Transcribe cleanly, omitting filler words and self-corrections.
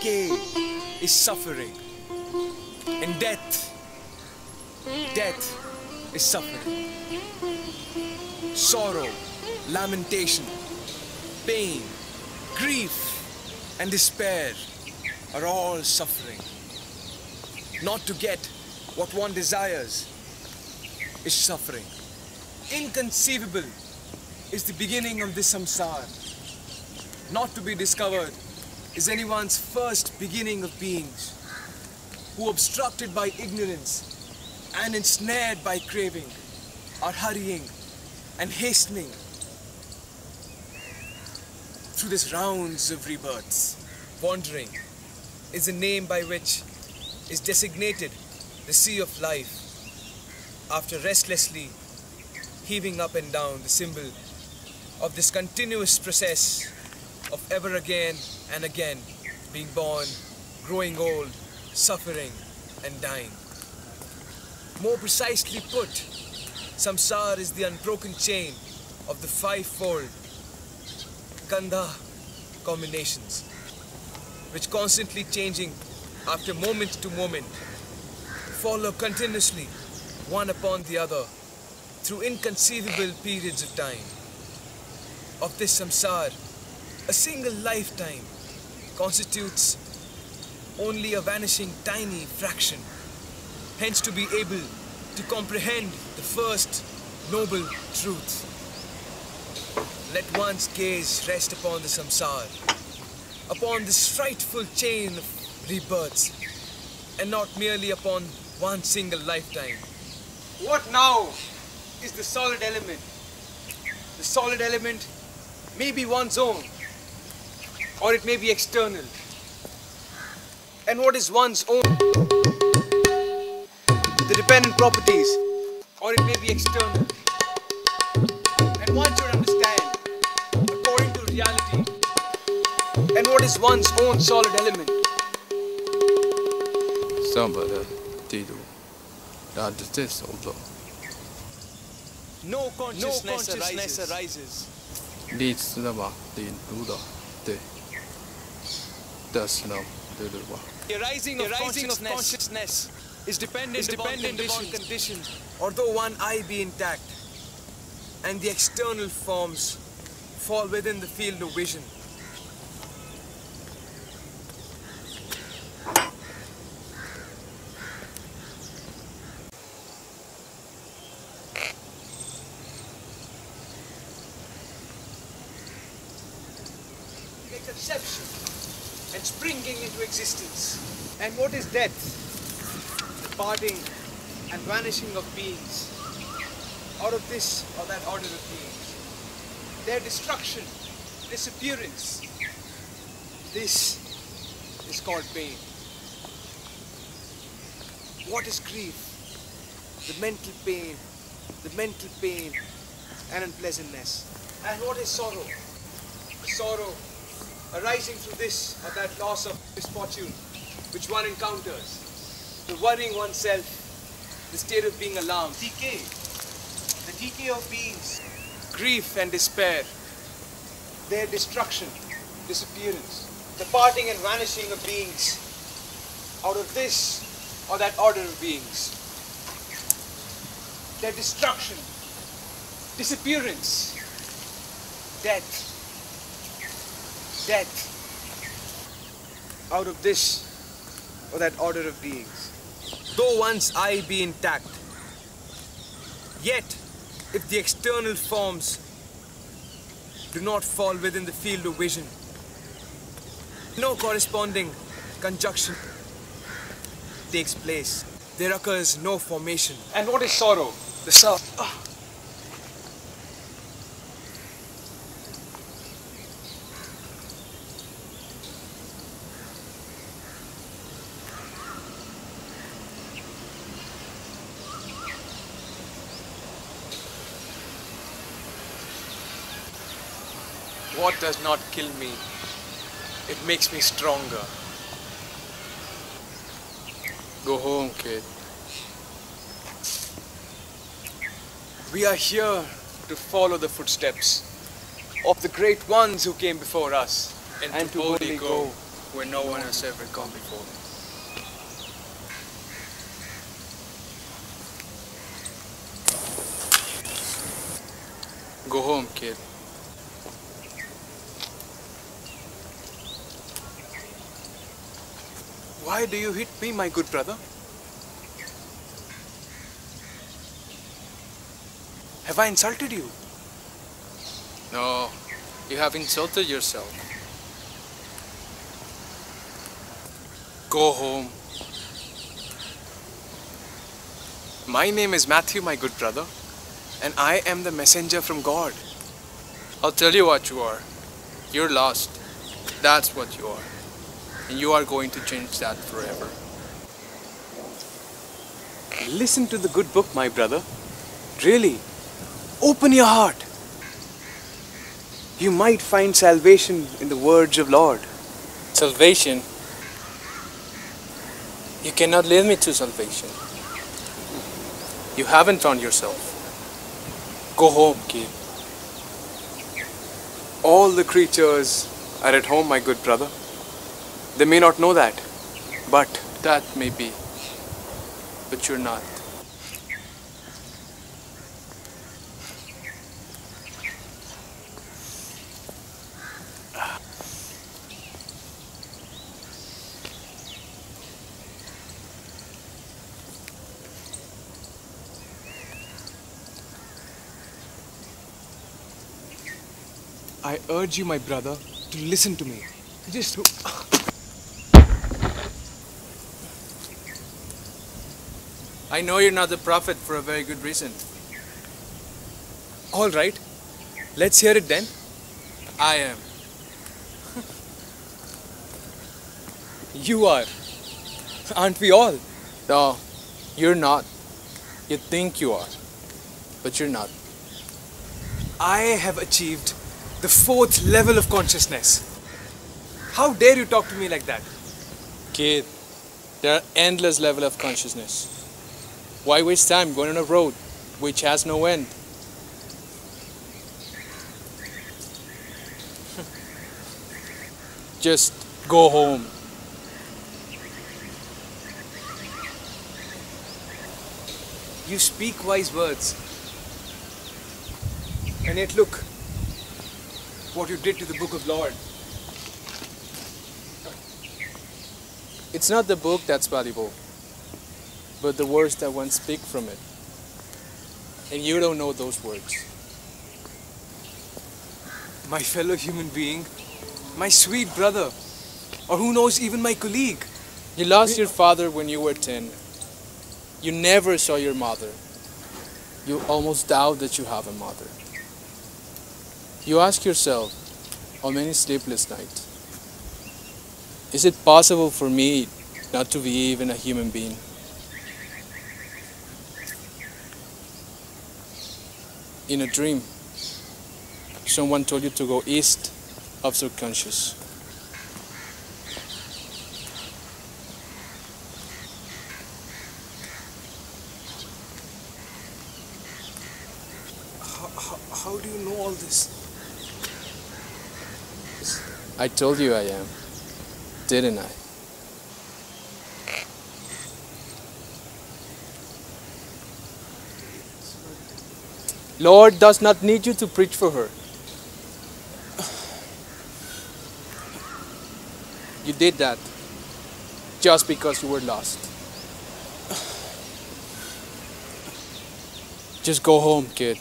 decay is suffering. And death is suffering. Sorrow, lamentation, pain, grief and despair are all suffering. Not to get what one desires is suffering. Inconceivable is the beginning of this samsara. Not to be discovered is anyone's first beginning of beings, who, obstructed by ignorance and ensnared by craving, are hurrying and hastening through these rounds of rebirths. Wandering is the name by which is designated the sea of life, after restlessly heaving up and down, the symbol of this continuous process of ever again and again being born, growing old, suffering and dying. More precisely put, samsara is the unbroken chain of the fivefold khandha combinations, which constantly changing after moment to moment, follow continuously one upon the other through inconceivable periods of time. Of this samsara, a single lifetime constitutes only a vanishing tiny fraction. Hence, to be able to comprehend the first noble truth, let one's gaze rest upon the samsara, upon this frightful chain of rebirths, and not merely upon one single lifetime. What now is the solid element? The solid element may be one's own, or it may be external. And what is one's own? The dependent properties, or it may be external. And one should understand, according to reality, and what is one's own solid element. No consciousness arises. The arising of consciousness is dependent upon conditions. Although one eye be intact and the external forms fall within the field of vision, conception and springing into existence. And what is death? The parting and vanishing of beings out of this or that order of beings. Their destruction, disappearance. This is called pain. What is grief? The mental pain and unpleasantness. And what is sorrow? The sorrow arising through this or that loss of misfortune which one encounters, the worrying oneself, the state of being alarmed, decay, the decay of beings, grief and despair, their destruction, disappearance, the parting and vanishing of beings out of this or that order of beings, their destruction, disappearance, death out of this or that order of beings. Though one's eye be intact, yet if the external forms do not fall within the field of vision, no corresponding conjunction takes place. There occurs no formation. And what is sorrow? The sorrow. What does not kill me, it makes me stronger. Go home, kid. We are here to follow the footsteps of the great ones who came before us and to boldly go where no one has ever gone before. Go home, kid. Why do you hit me, my good brother? Have I insulted you? No, you have insulted yourself. Go home. My name is Matthew, my good brother, and I am the messenger from God. I'll tell you what you are. You're lost. That's what you are. And you are going to change that forever. Listen to the good book, my brother. Really, open your heart. You might find salvation in the words of Lord. Salvation? You cannot lead me to salvation. You haven't found yourself. Go home, kid. All the creatures are at home, my good brother. They may not know that, but That may be, but you're not. I urge you, my brother, to listen to me. Just... I know you're not the prophet for a very good reason. All right, let's hear it then. I am. You are. Aren't we all? No, you're not. You think you are, but you're not. I have achieved the 4th level of consciousness. How dare you talk to me like that? Kid, there are endless levels of consciousness. Why waste time going on a road which has no end? Just go home. You speak wise words. And yet look what you did to the book of Lord. It's not the book that's valuable, but the words that one speak from it. And you don't know those words. My fellow human being, my sweet brother, or who knows, even my colleague. You lost your father when you were 10. You never saw your mother. You almost doubt that you have a mother. You ask yourself, how many sleepless nights? Is it possible for me not to be even a human being? In a dream, someone told you to go east of subconscious. How do you know all this? I told you I am, didn't I? Lord does not need you to preach for her. You did that just because you were lost. Just go home, kid.